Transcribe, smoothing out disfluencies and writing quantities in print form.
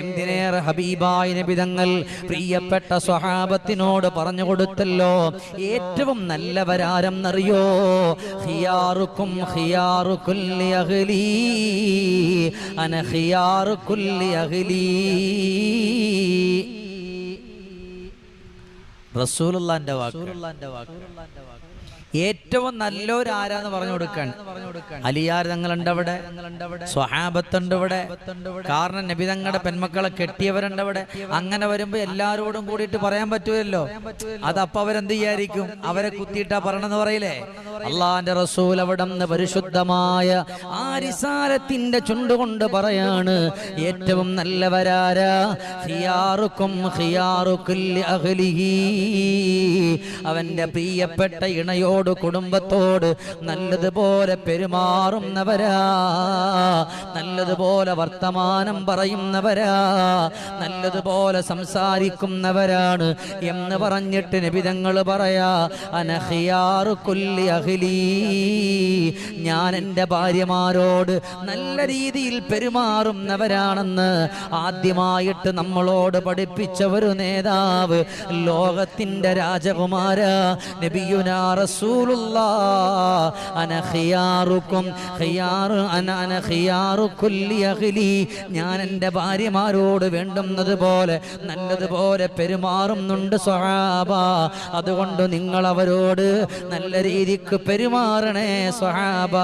എന്തിനേറെ ഹബീബായ നബി തങ്ങൾ പ്രിയപ്പെട്ട സ്വഹാബത്തിനോട് പറഞ്ഞു കൊടുത്തല്ലോ, ഏറ്റവും നല്ലവരാരെന്നറിയോ? ഖിയാറുക്കും ഖിയാറു കുല്ലി അഹ്ലി അന ഖിയാറു കുല്ലി അഹ്ലി. റസൂലുള്ളാഹിന്റെ വാക്ക്. ഏറ്റവും നല്ലൊരു ആരാന്ന് പറഞ്ഞു കൊടുക്കാൻ അലിയാർ തങ്ങളുണ്ട് അവിടെ, സ്വഹാബത്തുണ്ട് ഇവിടെ. കാരണം നബി തങ്ങളുടെ പെൺമക്കളെ കെട്ടിയവരുണ്ട് അവിടെ. അങ്ങനെ വരുമ്പോ എല്ലാരോടും കൂടിയിട്ട് പറയാൻ പറ്റൂലല്ലോ. അതപ്പോ അവരെന്ത് വിചാരിക്കും? അവരെ കുത്തിയിട്ടാ പറയണെന്ന് പറയില്ലേ? അള്ളാന്റെ റസൂൽ അവിടെ നിന്ന് പരിശുദ്ധമായ ആ റിസാലത്തിന്റെ ചുണ്ടുകൊണ്ട് പറയാണ്, ഏറ്റവും നല്ലവരാരാ? ഖിയാറുക്കും ഖിയാറു കുല്ലി അഹ്ലിഹി. അവന്റെ പ്രിയപ്പെട്ട ഇണയോട്, കുടുംബത്തോട് നല്ലതുപോലെ പെരുമാറുന്നവരാ, നല്ലതുപോലെ വർത്തമാനം പറയുന്നവരാ, നല്ലതുപോലെ സംസാരിക്കുന്നവരാണ് എന്ന് പറഞ്ഞിട്ട് നബി തങ്ങൾ പറയാ, അന ഖിയാറു കുല്ലി അഹ്ലി. ഞാൻ എൻ്റെ ഭാര്യമാരോട് നല്ല രീതിയിൽ പെരുമാറുന്നവരാണെന്ന് ആദ്യമായിട്ട് നമ്മളോട് പഠിപ്പിച്ച ഒരു നേതാവ്, ലോകത്തിൻ്റെ രാജകുമാര നബിയുനാ റസൂലുള്ളാഹ്. അന ഖിയാറുക്കും ഖിയാറു അന ഖിയാറു കുല്ലി അഹ്ലി. ഞാൻ എൻ്റെ ഭാര്യമാരോട് വേണ്ടുന്നതുപോലെ നല്ലതുപോലെ പെരുമാറുന്നുണ്ട് സ്വഹാബ. അതുകൊണ്ട് നിങ്ങൾ അവരോട് നല്ല രീതിക്ക് പെരുമാറണേ സ്വഹാബ.